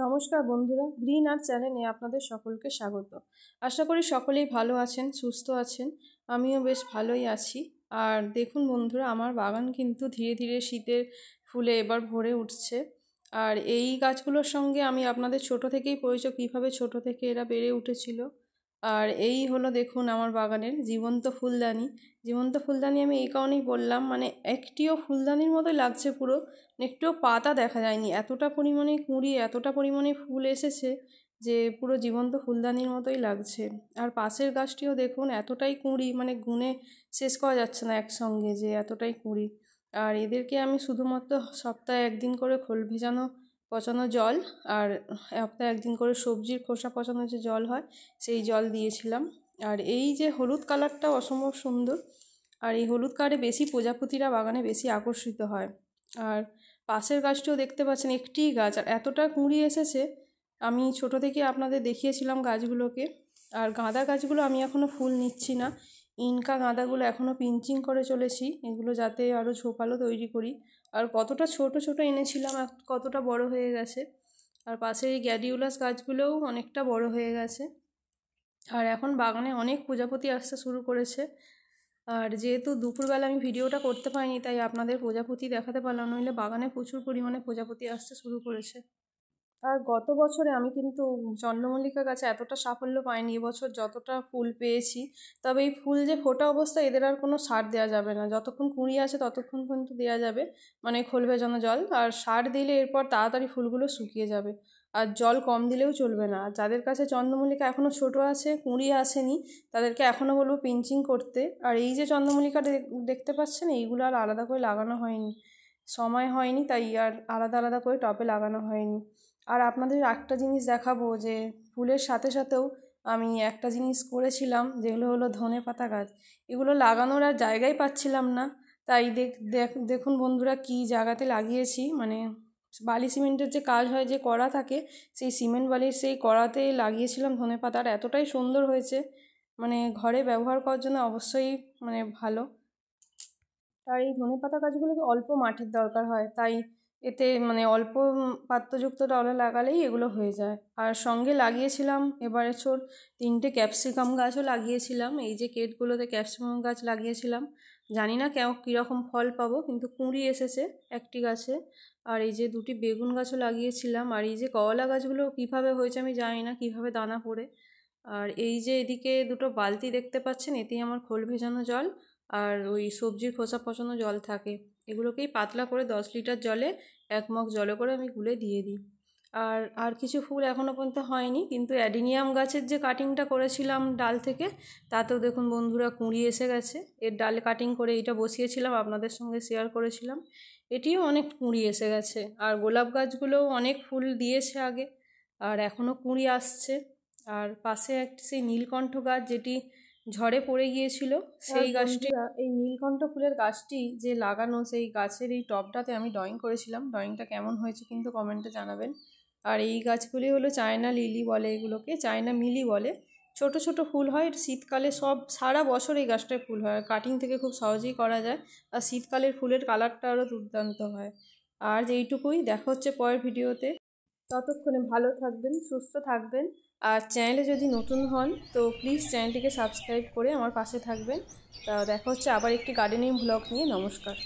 নমস্কার বন্ধুরা, green art চ্যানেলে আপনাদের সকলকে স্বাগত। আশা করি সকলেই ভালো আছেন, সুস্থ আছেন। আমিও বেশ ভালোই আছি। আর দেখুন বন্ধুরা, আমার বাগান কিন্তু ধীরে ধীরে শীতের ফুলে এবার ভরে উঠছে। আর এই গাছগুলোর সঙ্গে আমি আপনাদের ছোট থেকেই পরিচয়, কীভাবে ছোট থেকে এরা বেড়ে উঠেছিল। আর এই হলো দেখুন আমার বাগানের জীবন্ত ফুলদানি। জীবন্ত ফুলদানি আমি এই কারণেই বললাম, মানে একটিও ফুলদানির মতোই লাগছে পুরো, একটুও পাতা দেখা যায়নি, এতটা পরিমাণে কুঁড়ি, এতটা পরিমাণে ফুল এসেছে যে পুরো জীবন্ত ফুলদানির মতোই লাগছে। আর পাশের গাছটিও দেখুন এতটাই কুঁড়ি, মানে গুণে শেষ করা যাচ্ছে না একসঙ্গে, যে এতটাই কুঁড়ি। আর এদেরকে আমি শুধুমাত্র সপ্তাহে একদিন করে খোল ভেজানো পচানো জল, আর সপ্তাহে একদিন করে সবজির খোসা পচানো যে জল হয় সেই জল দিয়েছিলাম। আর এই যে হলুদ কালারটাও অসম্ভব সুন্দর। আর এই হলুদ কালারে বেশি প্রজাপতিরা বাগানে বেশি আকর্ষিত হয়। আর পাশের গাছটিও দেখতে পাচ্ছেন, একটিই গাছ, আর এতটা কুঁড়ি এসেছে। আমি ছোট থেকে আপনাদের দেখিয়েছিলাম গাছগুলোকে। আর গাঁদা গাছগুলো আমি এখনও ফুল নিচ্ছি না, ইনকা গাঁদাগুলো এখনও পিঞ্চিং করে চলেছি, এগুলো যাতে আরও ঝোপালো তৈরি করি। আর কতটা ছোট ছোট এনেছিলাম, কতটা বড় হয়ে গেছে। আর পাশের এই গ্যাডিউলাস গাছগুলোও অনেকটা বড় হয়ে গেছে। আর এখন বাগানে অনেক প্রজাপতি আসতে শুরু করেছে। আর যেহেতু দুপুরবেলা আমি ভিডিওটা করতে পারিনি, তাই আপনাদের প্রজাপতি দেখাতে পারলাম, নইলে বাগানে প্রচুর পরিমাণে প্রজাপতি আসতে শুরু করেছে। আর গত বছরে আমি কিন্তু চন্দ্রমল্লিকা গাছে এতটা সাফল্য পাইনি, এবছর যতটা ফুল পেয়েছি। তবে এই ফুল যে ফোটা অবস্থা, এদের আর কোনো সার দেওয়া যাবে না, যতক্ষণ কুঁড়ি আছে ততক্ষণ পর্যন্ত দেওয়া যাবে, মানে খোল ভেজানো জল। আর সার দিলে এরপর তাড়াতাড়ি ফুলগুলো শুকিয়ে যাবে, আর জল কম দিলেও চলবে না। আর যাদের কাছে চন্দ্রমল্লিকা এখনও ছোট আছে, কুঁড়ি আসেনি, তাদেরকে এখনও বলবো পিঞ্চিং করতে। আর এই যে চন্দ্রমল্লিকা দেখতে পাচ্ছেন, এইগুলো আর আলাদা করে লাগানো হয়নি, সময় হয়নি, তাই আর আলাদা আলাদা করে টবে লাগানো হয়নি। আর আপনাদের একটা জিনিস দেখাবো, যে ফুলের সাথে সাথেও আমি একটা জিনিস করেছিলাম, যেগুলো হলো ধনেপাতা গাছ। এগুলো লাগানোর আর জায়গাই পাচ্ছিলাম না, তাই দেখুন বন্ধুরা কি জায়গাতে লাগিয়েছি। মানে বালি সিমেন্টের যে কাজ হয়, যে কড়া থাকে, সেই সিমেন্ট বালির সেই কড়াতে লাগিয়েছিলাম ধনেপাতা। আর এতটাই সুন্দর হয়েছে, মানে ঘরে ব্যবহার করার জন্য অবশ্যই মানে ভালো। আর এই ধনেপাতা গাছগুলোকে অল্প মাটির দরকার হয়, তাই এতে মানে অল্প পাত্রযুক্ত টবে লাগালেই এগুলো হয়ে যায়। আর সঙ্গে লাগিয়েছিলাম এবারে 3টে ক্যাপসিকাম গাছও লাগিয়েছিলাম। এই যে কেটগুলোতে ক্যাপসিকাম গাছ লাগিয়েছিলাম, জানি না কীরকম ফল পাবো, কিন্তু কুঁড়ি এসেছে একটি গাছে। আর এই যে 2টি বেগুন গাছও লাগিয়েছিলাম। আর এই যে করলা গাছগুলো কীভাবে হয়েছে আমি জানি না, কীভাবে দানা পড়ে। আর এই যে এদিকে 2টো বালতি দেখতে পাচ্ছেন, এতেই আমার খোল ভেজানো জল আর ওই সবজির খোসা পচানো জল থাকে। এগুলোকেই পাতলা করে 10 লিটার জলে 1 মগ জলে করে আমি গুলে দিয়ে দিই। আর কিছু ফুল এখনও পর্যন্ত হয়নি, কিন্তু অ্যাডিনিয়াম গাছের যে কাটিংটা করেছিলাম ডাল থেকে, তাতেও দেখুন বন্ধুরা কুঁড়ি এসে গেছে। এর ডাল কাটিং করে এইটা বসিয়েছিলাম, আপনাদের সঙ্গে শেয়ার করেছিলাম, এটিও অনেক কুঁড়ি এসে গেছে। আর গোলাপ গাছগুলোও অনেক ফুল দিয়েছে আগে, আর এখনও কুঁড়ি আসছে। আর পাশে একটি সেই নীলকণ্ঠ গাছ, যেটি ঝড়ে পড়ে গিয়েছিল, সেই গাছটি। এই নীলকণ্ঠ ফুলের গাছটি যে লাগানো, সেই গাছের এই টবটাতে আমি ড্রয়িং করেছিলাম। ড্রয়িংটা কেমন হয়েছে কিন্তু কমেন্টে জানাবেন। আর এই গাছগুলি হলো চায়না লিলি বলে, এগুলোকে চায়না মিলি বলে। ছোট ছোট ফুল হয়, শীতকালে সব সারা বছর এই গাছটায় ফুল হয়। আর কাটিং থেকে খুব সহজেই করা যায়, আর শীতকালের ফুলের কালারটা আরও দুর্দান্ত হয়। আর এইটুকুই, দেখা হচ্ছে পরের ভিডিওতে। ততক্ষণে ভালো থাকবেন, সুস্থ থাকবেন। আর চ্যানেলে যদি নতুন হন তো প্লিজ চ্যানেলটিকে সাবস্ক্রাইব করে আমার পাশে থাকবেন। তা দেখা হচ্ছে আবার একটি গার্ডেনিং ব্লগ নিয়ে। নমস্কার।